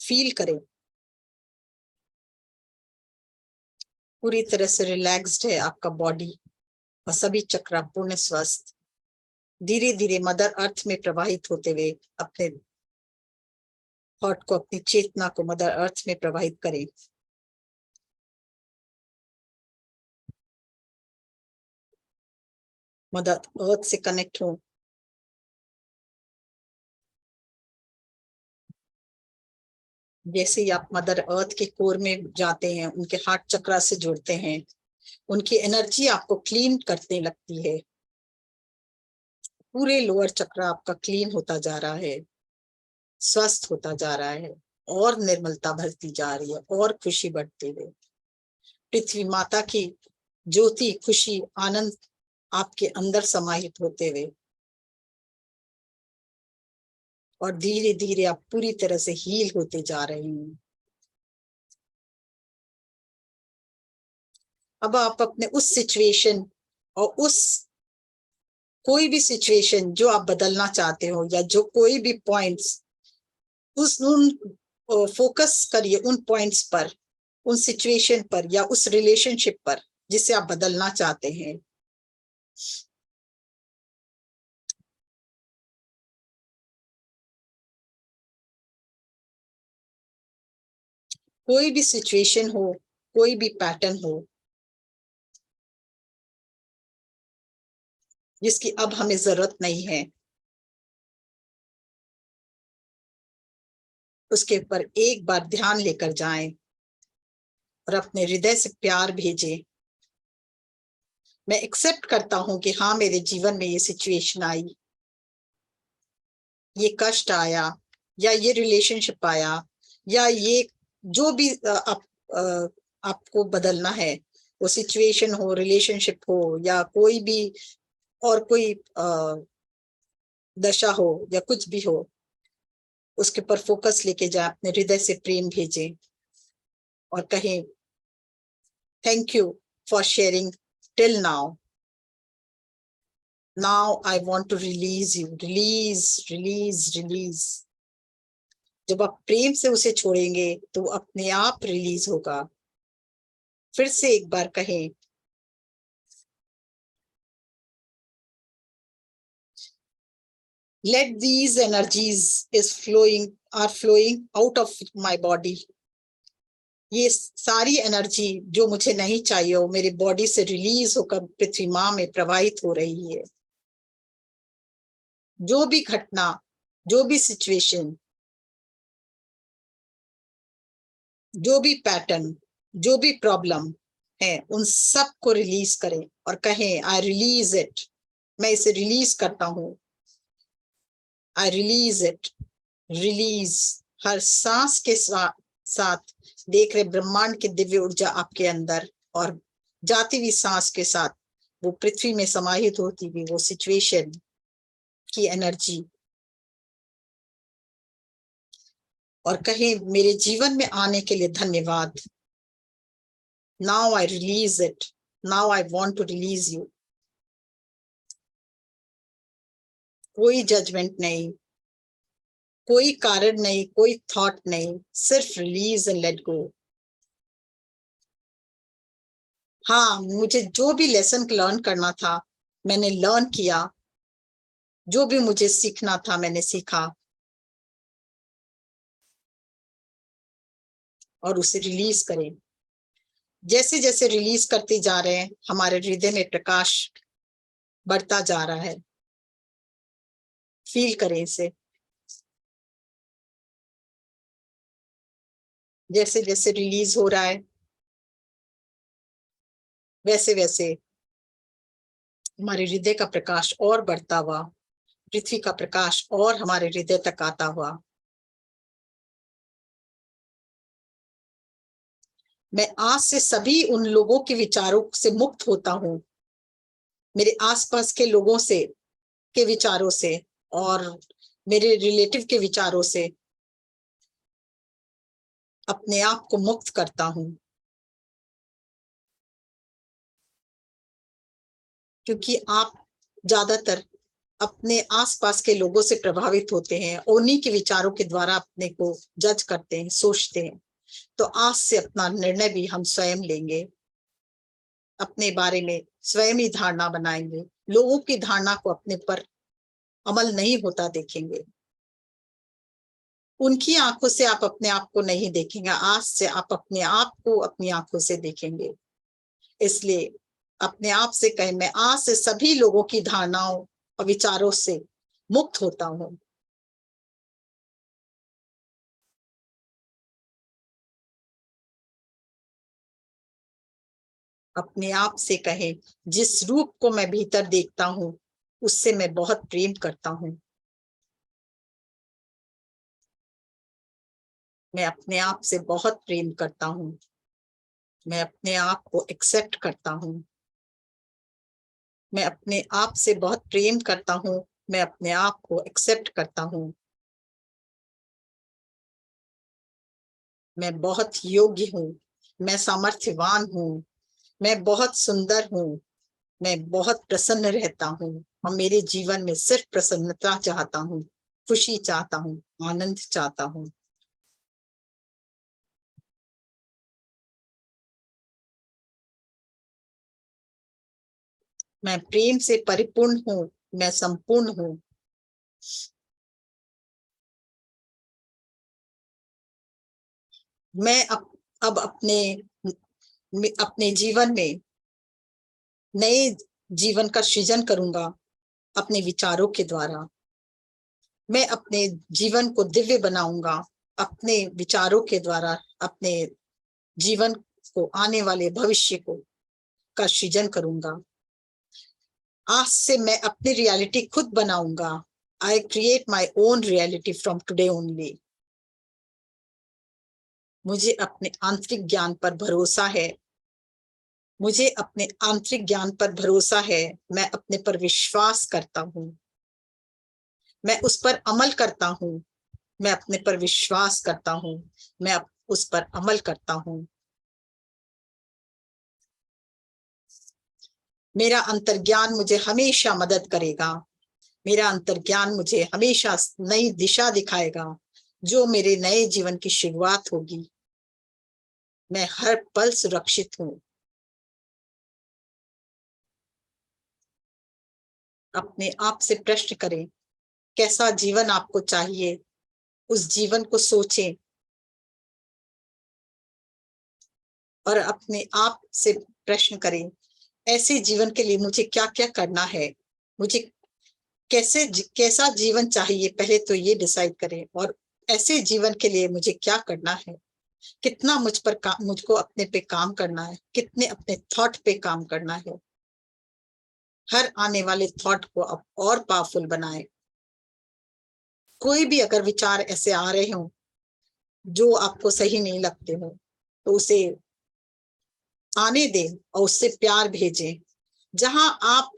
फील करें। पूरी तरह से रिलैक्स्ड है आपका बॉडी और सभी चक्रा पूर्ण स्वस्थ। धीरे धीरे मदर अर्थ में प्रवाहित होते हुए अपने थॉट को, अपनी चेतना को मदर अर्थ में प्रवाहित करें। मदर अर्थ से कनेक्ट हो। जैसे ही आप मदर अर्थ के कोर में जाते हैं, उनके हार्ट चक्रा से जुड़ते हैं, उनकी एनर्जी आपको क्लीन करने लगती है। पूरे लोअर चक्रा आपका क्लीन होता जा रहा है, स्वस्थ होता जा रहा है, और निर्मलता भरती जा रही है, और खुशी बढ़ती है। पृथ्वी माता की ज्योति, खुशी, आनंद आपके अंदर समाहित होते हुए, और धीरे धीरे आप पूरी तरह से हील होते जा रहे हैं। अब आप अपने उस सिचुएशन और उस कोई भी सिचुएशन जो आप बदलना चाहते हो, या जो कोई भी पॉइंट्स, उन फोकस करिए उन पॉइंट्स पर, उन सिचुएशन पर, या उस रिलेशनशिप पर जिसे आप बदलना चाहते हैं। कोई भी सिचुएशन हो, कोई भी पैटर्न हो जिसकी अब हमें जरूरत नहीं है, उसके ऊपर एक बार ध्यान लेकर जाएं और अपने हृदय से प्यार भेजें। मैं एक्सेप्ट करता हूं कि हाँ, मेरे जीवन में ये सिचुएशन आई, ये कष्ट आया, या ये रिलेशनशिप आया, या ये जो भी आपको बदलना है, वो सिचुएशन हो, रिलेशनशिप हो, या कोई भी और कोई दशा हो, या कुछ भी हो, उसके ऊपर फोकस लेके जाए, अपने हृदय से प्रेम भेजें और कहें, thank you for sharing till now. Now I want to release you. Release, release, release. जब आप प्रेम से उसे छोड़ेंगे तो वो अपने आप रिलीज होगा। फिर से एक बार कहें, let these energies are flowing out of my body. ये सारी एनर्जी जो मुझे नहीं चाहिए वो मेरी बॉडी से रिलीज होकर पृथ्वी माँ में प्रवाहित हो रही है। जो भी घटना, जो भी सिचुएशन, जो भी पैटर्न, जो भी प्रॉब्लम है, उन सब को रिलीज करें और कहें आई रिलीज इट। मैं इसे रिलीज करता हूं। आई रिलीज इट। रिलीज। हर सांस के साथ देख रहे ब्रह्मांड की दिव्य ऊर्जा आपके अंदर, और जाती हुई सांस के साथ वो पृथ्वी में समाहित होती हुई वो सिचुएशन की एनर्जी, और कहें मेरे जीवन में आने के लिए धन्यवाद। Now I release it. Now I want to release you. कोई जजमेंट नहीं, कोई कारण नहीं, कोई थॉट नहीं, सिर्फ रिलीज एंड लेट गो। हाँ, मुझे जो भी लेसन लर्न करना था मैंने लर्न किया, जो भी मुझे सीखना था मैंने सीखा, और उसे रिलीज करें। जैसे जैसे रिलीज करते जा रहे हैं हमारे हृदय में प्रकाश बढ़ता जा रहा है। फील करें इसे। जैसे जैसे रिलीज हो रहा है वैसे वैसे हमारे हृदय का प्रकाश और बढ़ता हुआ, पृथ्वी का प्रकाश और हमारे हृदय तक आता हुआ। मैं आज से सभी उन लोगों के विचारों से मुक्त होता हूं, मेरे आसपास के लोगों से के विचारों से और मेरे रिलेटिव के विचारों से अपने आप को मुक्त करता हूं। क्योंकि आप ज्यादातर अपने आसपास के लोगों से प्रभावित होते हैं, उन्हीं के विचारों के द्वारा अपने को जज करते हैं, सोचते हैं। तो आज से अपना निर्णय भी हम स्वयं लेंगे, अपने बारे में स्वयं ही धारणा बनाएंगे, लोगों की धारणा को अपने पर अमल नहीं होता देखेंगे। उनकी आंखों से आप अपने आप को नहीं देखेंगे, आज से आप अपने आप को अपनी आंखों से देखेंगे। इसलिए अपने आप से कहें, मैं आज से सभी लोगों की धारणाओं और विचारों से मुक्त होता हूं। अपने आप से कहें, जिस रूप को मैं भीतर देखता हूं उससे मैं बहुत प्रेम करता हूं। मैं अपने आप से बहुत प्रेम करता हूं। मैं अपने आप को एक्सेप्ट करता हूं। मैं अपने आप से बहुत प्रेम करता हूं। मैं अपने आप को एक्सेप्ट करता हूं। मैं बहुत योग्य हूं। मैं सामर्थ्यवान हूं। मैं बहुत सुंदर हूं। मैं बहुत प्रसन्न रहता हूं और मेरे जीवन में सिर्फ प्रसन्नता चाहता हूं, खुशी चाहता हूं, आनंद चाहता हूं। मैं प्रेम से परिपूर्ण हूं। मैं संपूर्ण हूं। मैं अब अपने जीवन में नए जीवन का सृजन करूंगा अपने विचारों के द्वारा। मैं अपने जीवन को दिव्य बनाऊंगा अपने विचारों के द्वारा। अपने जीवन को, आने वाले भविष्य को का सृजन करूंगा। आज से मैं अपनी रियलिटी खुद बनाऊंगा। I create my own reality from today only. मुझे अपने आंतरिक ज्ञान पर भरोसा है। मुझे अपने आंतरिक ज्ञान पर भरोसा है। मैं अपने पर विश्वास करता हूँ। मैं उस पर अमल करता हूँ। मैं अपने पर विश्वास करता हूँ। मैं उस पर अमल करता हूँ। मेरा अंतर्ज्ञान मुझे हमेशा मदद करेगा। मेरा अंतर्ज्ञान मुझे हमेशा नई दिशा दिखाएगा, जो मेरे नए जीवन की शुरुआत होगी। मैं हर पल सुरक्षित हूँ। अपने आप से प्रश्न करें, कैसा जीवन आपको चाहिए? उस जीवन को सोचें और अपने आप से प्रश्न करें, ऐसे जीवन के लिए मुझे क्या क्या करना है? मुझे कैसा जीवन चाहिए? पहले तो ये डिसाइड करें। और ऐसे जीवन के लिए मुझे क्या करना है? कितना मुझको अपने पे काम करना है? कितने अपने थॉट पे काम करना है? हर आने वाले थॉट को अब और पावरफुल बनाए। कोई भी अगर विचार ऐसे आ रहे हो जो आपको सही नहीं लगते हो, तो उसे आने दें और उससे प्यार भेजें। जहां आप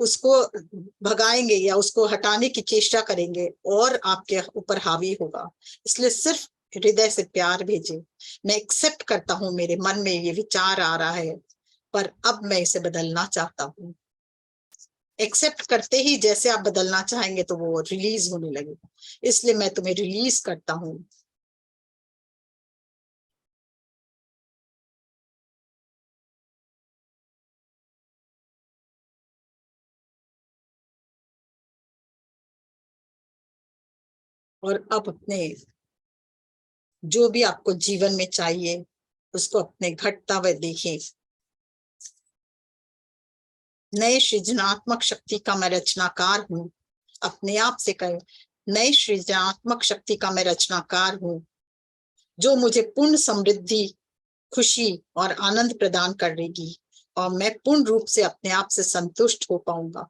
उसको भगाएंगे या उसको हटाने की चेष्टा करेंगे और आपके ऊपर हावी होगा। इसलिए सिर्फ हृदय से प्यार भेजें। मैं एक्सेप्ट करता हूँ, मेरे मन में ये विचार आ रहा है, पर अब मैं इसे बदलना चाहता हूँ। एक्सेप्ट करते ही जैसे आप बदलना चाहेंगे तो वो रिलीज होने लगेगा। इसलिए मैं तुम्हें रिलीज करता हूँ। और अब अपने जो भी आपको जीवन में चाहिए उसको अपने घटता हुए देखें। नए सृजनात्मक शक्ति का मैं रचनाकार हूँ। अपने आप से कहें, नई सृजनात्मक शक्ति का मैं रचनाकार हूँ, जो मुझे पूर्ण समृद्धि, खुशी और आनंद प्रदान करेगी, और मैं पूर्ण रूप से अपने आप से संतुष्ट हो पाऊंगा।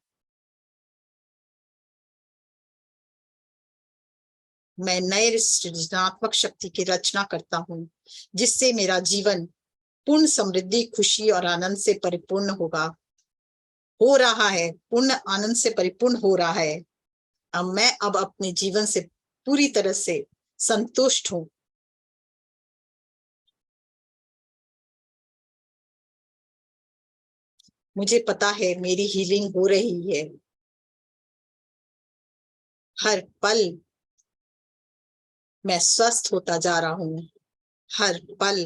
मैं नए सृजनात्मक शक्ति की रचना करता हूँ, जिससे मेरा जीवन पूर्ण समृद्धि, खुशी और आनंद से परिपूर्ण होगा, हो रहा है, पूर्ण आनंद से परिपूर्ण हो रहा है। अब अपने जीवन से पूरी तरह से संतुष्ट हूँ। मुझे पता है मेरी हीलिंग हो रही है। हर पल मैं स्वस्थ होता जा रहा हूँ। हर पल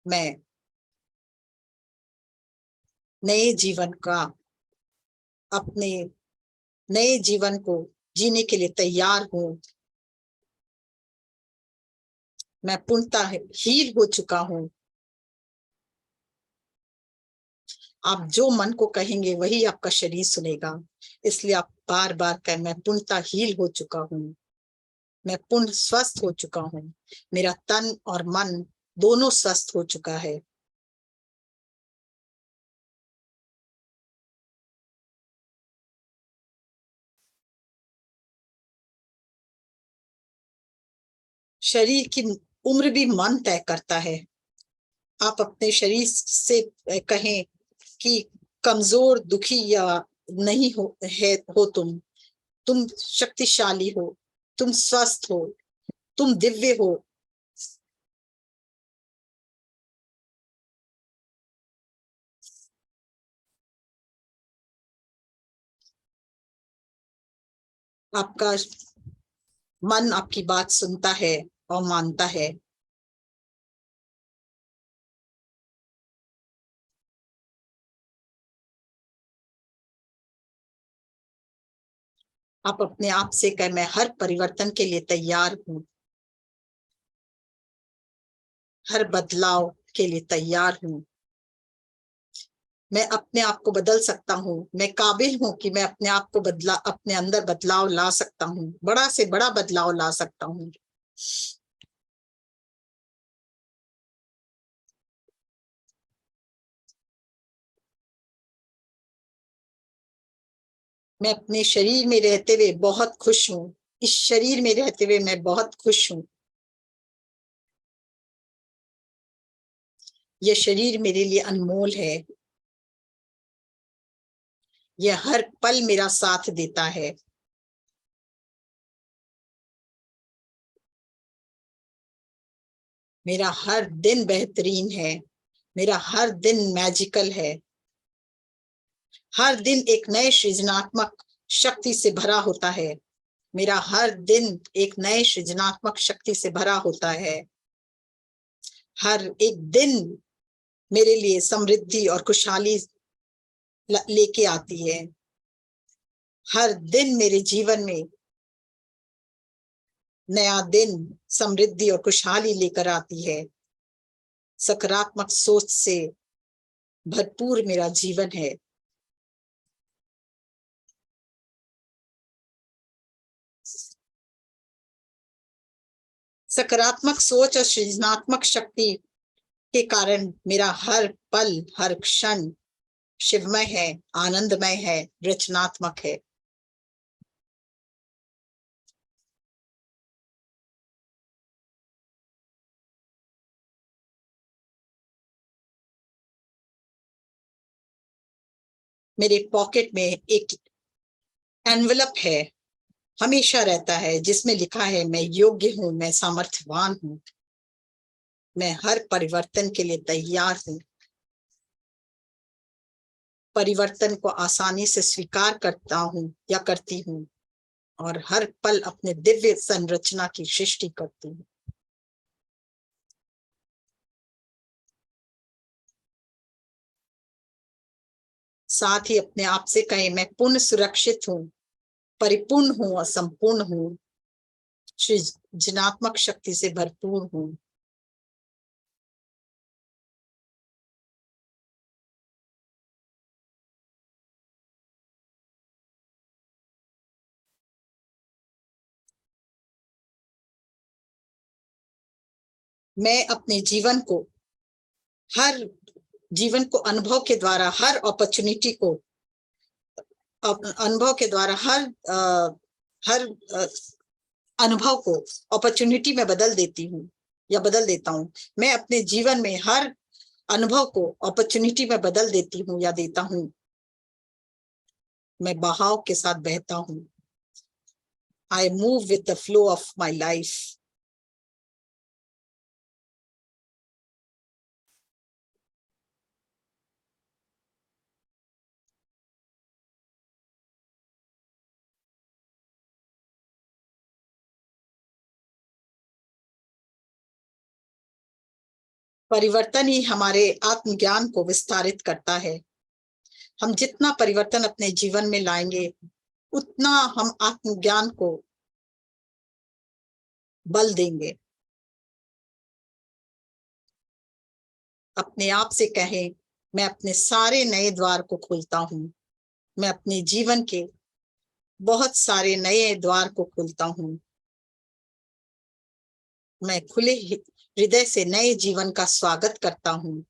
मैं नए जीवन का, अपने नए जीवन को जीने के लिए तैयार हूँ। मैं पूर्णतः हील हो चुका हूँ। आप जो मन को कहेंगे वही आपका शरीर सुनेगा। इसलिए आप बार बार कहें, मैं पूर्णतः हील हो चुका हूँ। मैं पूर्ण स्वस्थ हो चुका हूँ। मेरा तन और मन दोनों स्वस्थ हो चुका है। शरीर की उम्र भी मन तय करता है। आप अपने शरीर से कहें कि कमजोर, दुखी या नहीं हो तुम शक्तिशाली हो, तुम स्वस्थ हो, तुम दिव्य हो। आपका मन आपकी बात सुनता है और मानता है। आप अपने आप से कहें, मैं हर परिवर्तन के लिए तैयार हूँ। हर बदलाव के लिए तैयार हूँ। मैं अपने आप को बदल सकता हूँ। मैं काबिल हूँ कि मैं अपने आप को अपने अंदर बदलाव ला सकता हूँ, बड़ा से बड़ा बदलाव ला सकता हूँ। मैं अपने शरीर में रहते हुए बहुत खुश हूँ। इस शरीर में रहते हुए मैं बहुत खुश हूँ। यह शरीर मेरे लिए अनमोल है। यह हर पल मेरा साथ देता है। मेरा हर दिन बेहतरीन है। मेरा हर दिन मैजिकल है। हर दिन एक नए सृजनात्मक शक्ति से भरा होता है। मेरा हर दिन एक नए सृजनात्मक शक्ति से भरा होता है। हर एक दिन मेरे लिए समृद्धि और खुशहाली लेके आती है। हर दिन मेरे जीवन में नया दिन समृद्धि और खुशहाली लेकर आती है। सकारात्मक सोच से भरपूर मेरा जीवन है। सकारात्मक सोच और सृजनात्मक शक्ति के कारण मेरा हर पल, हर क्षण शिवमय है, आनंदमय है, रचनात्मक है। मेरे पॉकेट में एक एनवलप है, हमेशा रहता है, जिसमें लिखा है मैं योग्य हूं, मैं सामर्थ्यवान हूं, मैं हर परिवर्तन के लिए तैयार हूं। परिवर्तन को आसानी से स्वीकार करता हूं या करती हूं और हर पल अपने दिव्य संरचना की सृष्टि करती हूँ। साथ ही अपने आप से कहें, मैं पूर्ण सुरक्षित हूँ, परिपूर्ण हूँ और संपूर्ण हूँ, सृजनात्मक शक्ति से भरपूर हूँ। मैं अपने हर जीवन को अनुभव के द्वारा, हर अपॉर्चुनिटी को अनुभव के द्वारा, हर अनुभव को अपॉर्चुनिटी में बदल देती हूँ या बदल देता हूँ। मैं अपने जीवन में हर अनुभव को अपॉर्चुनिटी में बदल देती हूँ या देता हूँ। मैं बहाव के साथ बहता हूँ। I move with the flow of my life. परिवर्तन ही हमारे आत्मज्ञान को विस्तारित करता है। हम जितना परिवर्तन अपने जीवन में लाएंगे, उतना हम आत्मज्ञान को बल देंगे। अपने आप से कहें, मैं अपने सारे नए द्वार को खोलता हूँ। मैं अपने जीवन के बहुत सारे नए द्वार को खोलता हूँ। मैं खुले हृदय से नए जीवन का स्वागत करता हूँ।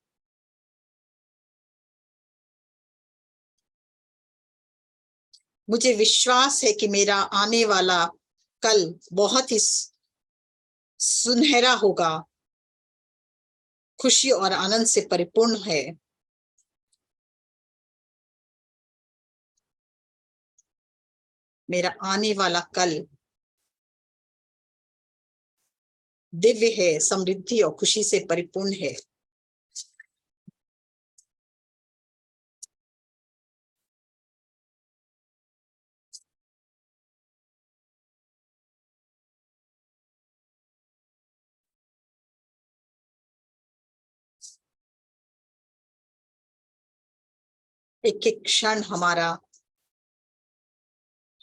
मुझे विश्वास है कि मेरा आने वाला कल बहुत ही सुनहरा होगा, खुशी और आनंद से परिपूर्ण है। मेरा आने वाला कल दिव्य है, समृद्धि और खुशी से परिपूर्ण है। एक एक क्षण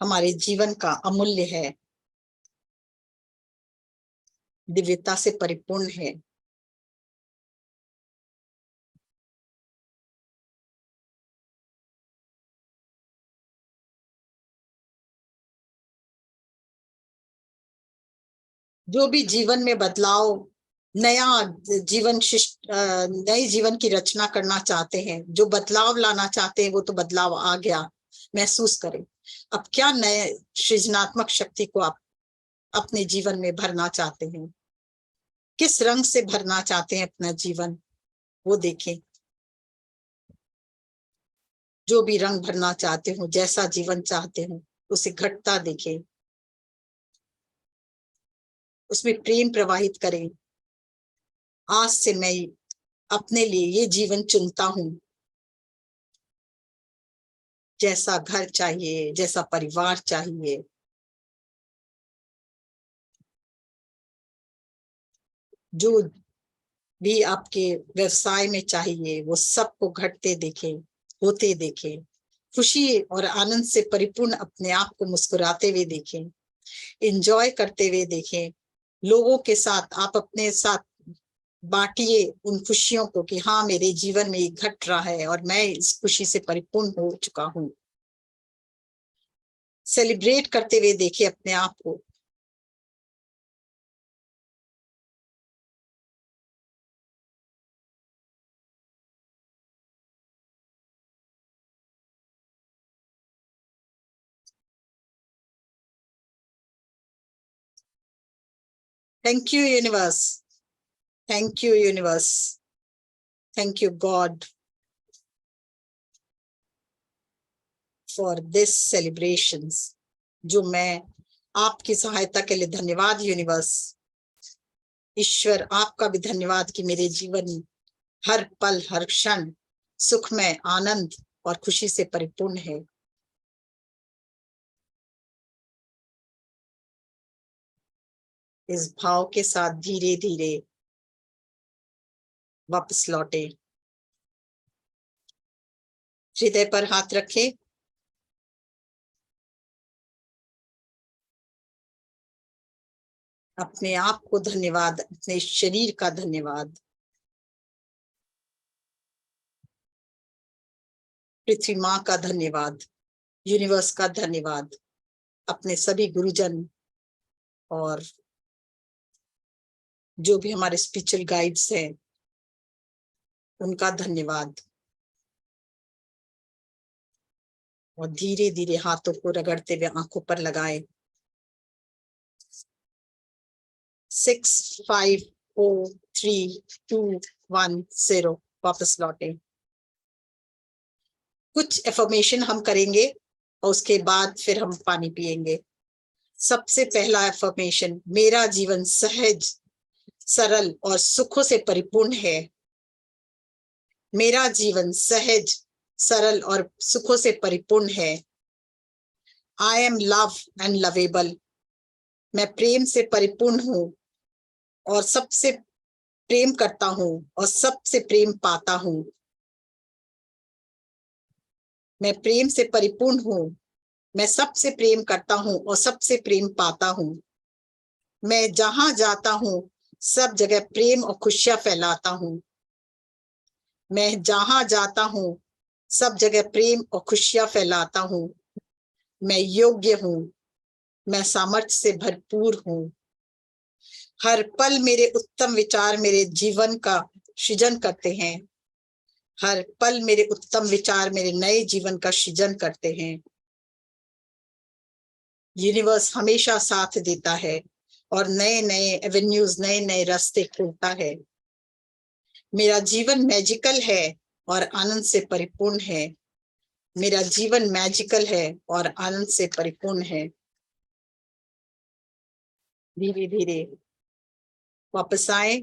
हमारे जीवन का अमूल्य है, दिव्यता से परिपूर्ण है। जो भी जीवन में बदलाव, नया नए जीवन की रचना करना चाहते हैं, जो बदलाव लाना चाहते हैं, वो तो बदलाव आ गया, महसूस करें। अब क्या नए सृजनात्मक शक्ति को आप अपने जीवन में भरना चाहते हैं, किस रंग से भरना चाहते हैं अपना जीवन, वो देखें। जो भी रंग भरना चाहते हो, जैसा जीवन चाहते हो, उसे घटता देखें, उसमें प्रेम प्रवाहित करें। आज से मैं अपने लिए ये जीवन चुनता हूँ। जैसा घर चाहिए, जैसा परिवार चाहिए, जो भी आपके व्यवसाय में चाहिए, वो सबको घटते देखे, होते देखे, खुशी और आनंद से परिपूर्ण अपने आप को मुस्कुराते हुए देखें, एंजॉय करते हुए देखें। लोगों के साथ आप अपने साथ बांटिए उन खुशियों को कि हाँ, मेरे जीवन में ये घट रहा है और मैं इस खुशी से परिपूर्ण हो चुका हूँ। सेलिब्रेट करते हुए देखिए अपने आप को। Thank you universe, thank you universe, thank you God for this celebrations. जो मैं आपकी सहायता के लिए धन्यवाद यूनिवर्स। ईश्वर आपका भी धन्यवाद कि मेरे जीवन हर पल हर क्षण सुखमय, आनंद और खुशी से परिपूर्ण है। इस भाव के साथ धीरे धीरे वापस लौटे। हृदय पर हाथ रखें। अपने आप को धन्यवाद, अपने शरीर का धन्यवाद, पृथ्वी माँ का धन्यवाद, यूनिवर्स का धन्यवाद, अपने सभी गुरुजन और जो भी हमारे स्पिरिचुअल गाइड्स हैं उनका धन्यवाद। और धीरे धीरे हाथों को रगड़ते हुए आंखों पर लगाए। 6 5 4 3 2 1 0 वापस लौटे। कुछ एफर्मेशन हम करेंगे और उसके बाद फिर हम पानी पिएंगे। सबसे पहला एफर्मेशन, मेरा जीवन सहज, सरल और सुखों से परिपूर्ण है। मेरा जीवन सहज, सरल और सुखों से परिपूर्ण है। I am love and lovable. मैं प्रेम से परिपूर्ण हूँ और सबसे प्रेम करता हूँ और सबसे प्रेम पाता हूँ। मैं प्रेम से परिपूर्ण हूँ, मैं सबसे प्रेम करता हूँ और सबसे प्रेम पाता हूँ। मैं जहां जाता हूँ सब जगह प्रेम और खुशियां फैलाता हूँ। मैं जहां जाता हूँ सब जगह प्रेम और खुशियां फैलाता हूँ। मैं योग्य हूँ, मैं सामर्थ्य से भरपूर हूँ। हर पल मेरे उत्तम विचार मेरे जीवन का सृजन करते हैं। हर पल मेरे उत्तम विचार मेरे नए जीवन का सृजन करते हैं। यूनिवर्स हमेशा साथ देता है और नए नए एवेन्यूज, नए नए रास्ते खोलता है। मेरा जीवन मैजिकल है और आनंद से परिपूर्ण है। मेरा जीवन मैजिकल है और आनंद से परिपूर्ण है। धीरे धीरे वापस आए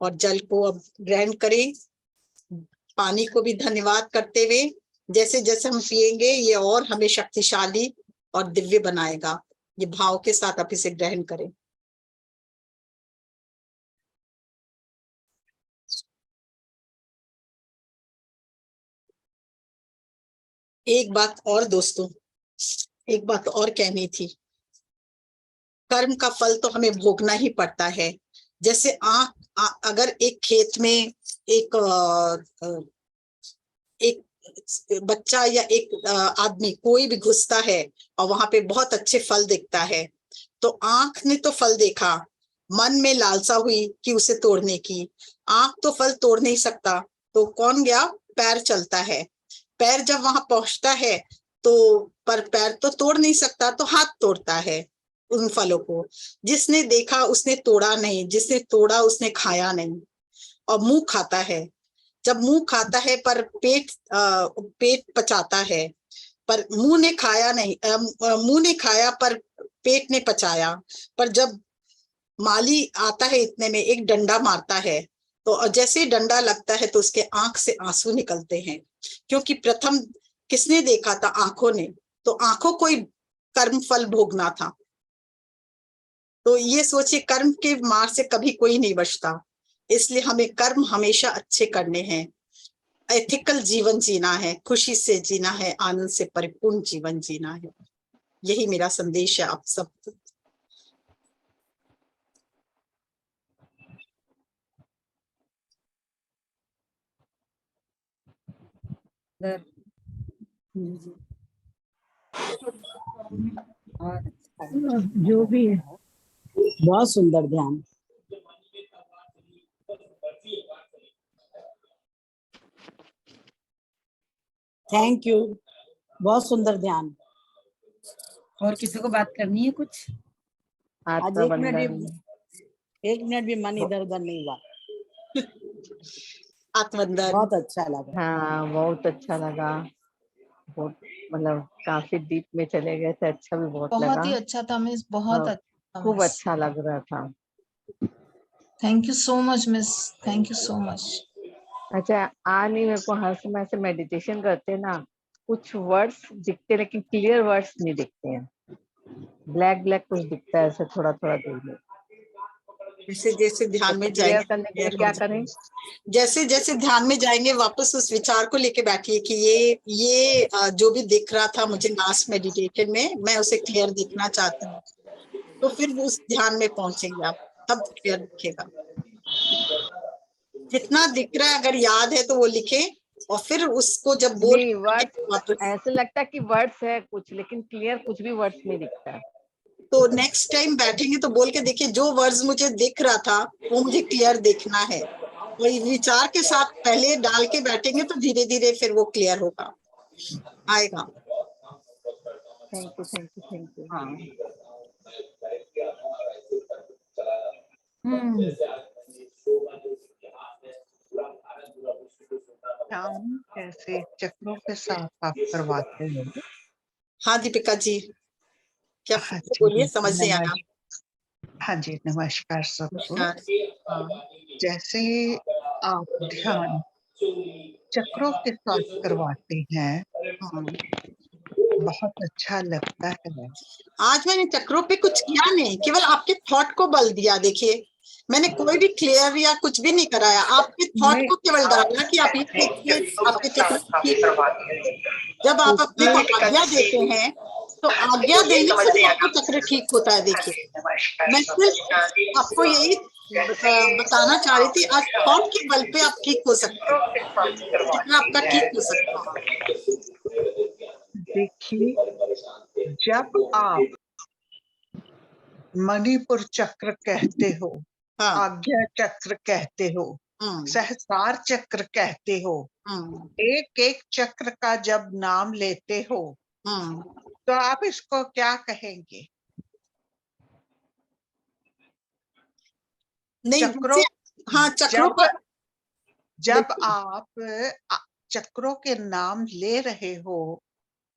और जल को अब ग्रहण करें। पानी को भी धन्यवाद करते हुए, जैसे जैसे हम पिएंगे ये और हमें शक्तिशाली और दिव्य बनाएगा। ये भाव के साथ आप इसे ग्रहण करें। एक बात और दोस्तों, एक बात और कहनी थी। कर्म का फल तो हमें भोगना ही पड़ता है। जैसे अगर एक खेत में एक बच्चा या एक आदमी कोई भी घुसता है और वहां पे बहुत अच्छे फल दिखता है, तो आंख ने तो फल देखा, मन में लालसा हुई कि उसे तोड़ने की। आंख तो फल तोड़ नहीं सकता, तो कौन गया? पैर चलता है। पैर जब वहां पहुंचता है तो पर पैर तो तोड़ नहीं सकता, तो हाथ तोड़ता है उन फलों को। जिसने देखा उसने तोड़ा नहीं, जिसने तोड़ा उसने खाया नहीं, और मुंह खाता है। जब मुंह खाता है पर पेट पचाता है, पर मुंह ने खाया नहीं। मुंह ने खाया पर पेट ने पचाया। पर जब माली आता है इतने में एक डंडा मारता है, तो जैसे ही डंडा लगता है तो उसके आंख से आंसू निकलते हैं, क्योंकि प्रथम किसने देखा था? आंखों ने। तो आंखों को ही कर्म फल भोगना था। तो ये सोचिए, कर्म के मार से कभी कोई नहीं बचता, इसलिए हमें कर्म हमेशा अच्छे करने हैं, एथिकल जीवन जीना है, खुशी से जीना है, आनंद से परिपूर्ण जीवन जीना है। यही मेरा संदेश है आप सब। जो भी है बहुत सुंदर ध्यान। थैंक यू, बहुत सुंदर ध्यान। और किसी को बात करनी है कुछ? आज एक मिनट भी मन इधर उधर नहीं हुआ। आत्मबंधन बहुत अच्छा लगा। हाँ, बहुत अच्छा लगा। बहुत मतलब काफी डीप में चले गए थे, अच्छा भी बहुत लगा। बहुत ही अच्छा था मिस, बहुत अच्छा था खूब मिस। अच्छा लग रहा था। Thank you so much miss, thank you so much. अच्छा, नहीं मेरे को हर समय से मेडिटेशन करते ना, कुछ वर्ड्स दिखते लेकिन क्लियर वर्ड्स नहीं दिखते हैं, ब्लैक ब्लैक कुछ दिखता है ऐसे थोड़ा थोड़ा दूर में। जैसे जैसे ध्यान में क्लियर जाएंगे, करने के लिए क्या करें? जैसे जैसे ध्यान में जाएंगे वापस उस विचार को लेके बैठिए कि ये जो भी दिख रहा था मुझे लास्ट मेडिटेशन में, मैं उसे क्लियर दिखना चाहती हूँ। तो फिर उस ध्यान में पहुंचेंगे आप, तब क्लियर दिखेगा। जितना दिख रहा है अगर याद है तो वो लिखे, और फिर उसको जब बोल नहीं, वर्ड्स वापस। ऐसे लगता है कि वर्ड्स है कुछ, लेकिन क्लियर कुछ भी वर्ड्स नहीं दिखता है। तो नेक्स्ट टाइम बैठेंगे तो बोल के देखिए, जो वर्ड्स मुझे दिख रहा था वो मुझे क्लियर देखना है। वही विचार के साथ पहले डाल के बैठेंगे तो धीरे धीरे फिर वो क्लियर होगा, आएगा। Thank you, thank you, thank you. हाँ, ध्यान कैसे चक्रों के साथ आप करवाते हो? हाँ दीपिका जी, क्या हाँ बोलिए, जी, समझ नहीं आया। हाँ जी, नमस्कार सबको। नमस्कार। हाँ, जैसे आप ध्यान चक्रों के साथ करवाते हैं, हाँ। बहुत अच्छा लगता है। आज मैंने चक्रों पे कुछ किया नहीं, केवल आपके थॉट को बल दिया। देखिए, मैंने कोई भी क्लियर या कुछ भी नहीं कराया, आपके थॉट को केवल डाला कि आप ये देखिए, आपके चक्र ठीक। जब आप अपने को आज्ञा देते हैं तो आज्ञा देने से ही आपका चक्र ठीक होता है। देखिए, मैं सिर्फ आपको यही बताना चाह रही थी, आज थॉट के बल पे आप ठीक हो सकते हैं, चक्र आपका ठीक हो सकता है। देखिए, जब आप मणिपुर चक्र कहते हो, हाँ, आज्ञा चक्र कहते हो, सहस्रार चक्र कहते हो, एक एक चक्र का जब नाम लेते हो तो आप इसको क्या कहेंगे? नहीं, चक्रों, हाँ, चक्रों का जब आप चक्रों के नाम ले रहे हो,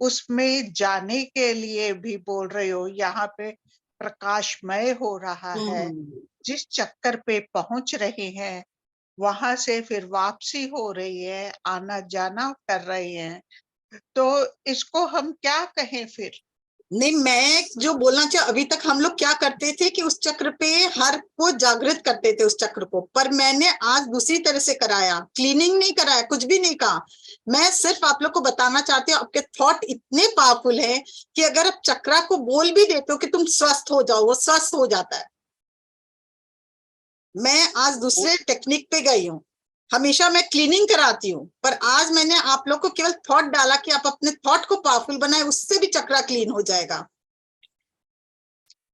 उसमें जाने के लिए भी बोल रहे हो, यहाँ पे प्रकाशमय हो रहा है, जिस चक्कर पे पहुंच रहे हैं वहां से फिर वापसी हो रही है, आना जाना कर रहे हैं, तो इसको हम क्या कहें फिर? नहीं, मैं जो बोलना चाह, अभी तक हम लोग क्या करते थे कि उस चक्र पे हर को जागृत करते थे उस चक्र को, पर मैंने आज दूसरी तरह से कराया, क्लीनिंग नहीं कराया, कुछ भी नहीं कहा। मैं सिर्फ आप लोग को बताना चाहती हूँ, आपके थॉट इतने पावरफुल है कि अगर आप चक्रा को बोल भी देते हो कि तुम स्वस्थ हो जाओ, वो स्वस्थ हो जाता है। मैं आज दूसरे टेक्निक पे गई हूँ, हमेशा मैं क्लीनिंग कराती हूँ, पर आज मैंने आप लोग को केवल थॉट डाला कि आप अपने थॉट को पावरफुल बनाए, उससे भी चक्रा क्लीन हो जाएगा।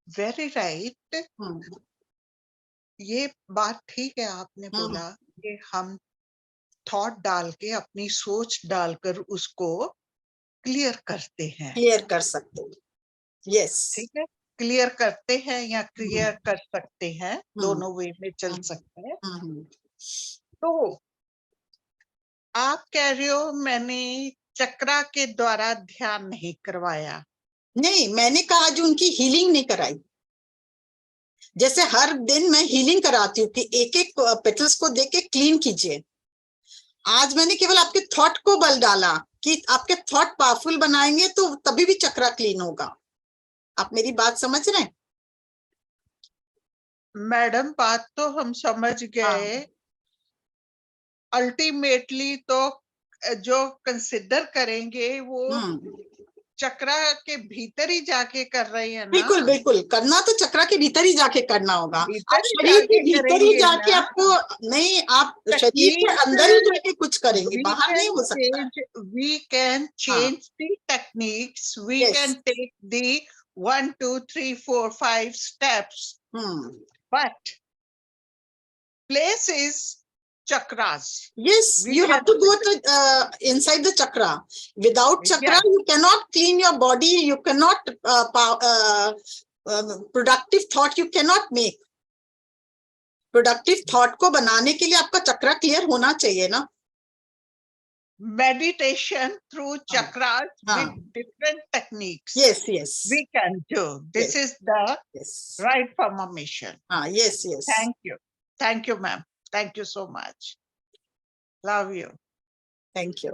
वेरी राइट, ये बात ठीक है आपने बोला कि हम थॉट डाल के, अपनी सोच डालकर उसको क्लियर करते हैं, क्लियर कर सकते हैं। यस, ठीक है, क्लियर करते हैं या क्लियर कर सकते हैं, दोनों वे में चल सकते हैं। तो आप कह रहे हो मैंने चक्रा के द्वारा ध्यान नहीं करवाया? नहीं, मैंने कहा जो उनकी हीलिंग नहीं कराई। जैसे हर दिन मैं हीलिंग कराती हूँ कि एक एक पेटल्स को देख के क्लीन कीजिए, आज मैंने केवल आपके थॉट को बल डाला कि आपके थॉट पावरफुल बनाएंगे तो तभी भी चक्रा क्लीन होगा। आप मेरी बात समझ रहे हैं? मैडम बात तो हम समझ गए, अल्टीमेटली तो जो कंसिडर करेंगे वो चक्रा के भीतर ही जाके कर रही है ना। बिल्कुल बिल्कुल, करना तो चक्रा के भीतर ही जाके करना होगा। आप भीतर ही शरीर के जाके भीतर ही करेंगे जाके ना। आपको नहीं, आप शरीर के Techniques, अंदर ही जाके कुछ करेंगे, we बाहर नहीं can हो सकता। change, we can change the techniques, we Yes. can take the 1 2 3 4 5 steps, but place is chakras. Yes, We you have to can- go to inside the chakra. Without chakra, Yes. you cannot clean your body. You cannot productive thought you cannot make. Productive thought को बनाने के लिए आपका चक्रा clear होना चाहिए ना। Meditation through chakras with different techniques. Yes, yes. We can do. This Yes. is the Yes. right formation. Yes, yes. Thank you, ma'am. Thank you so much. Love you. Thank you.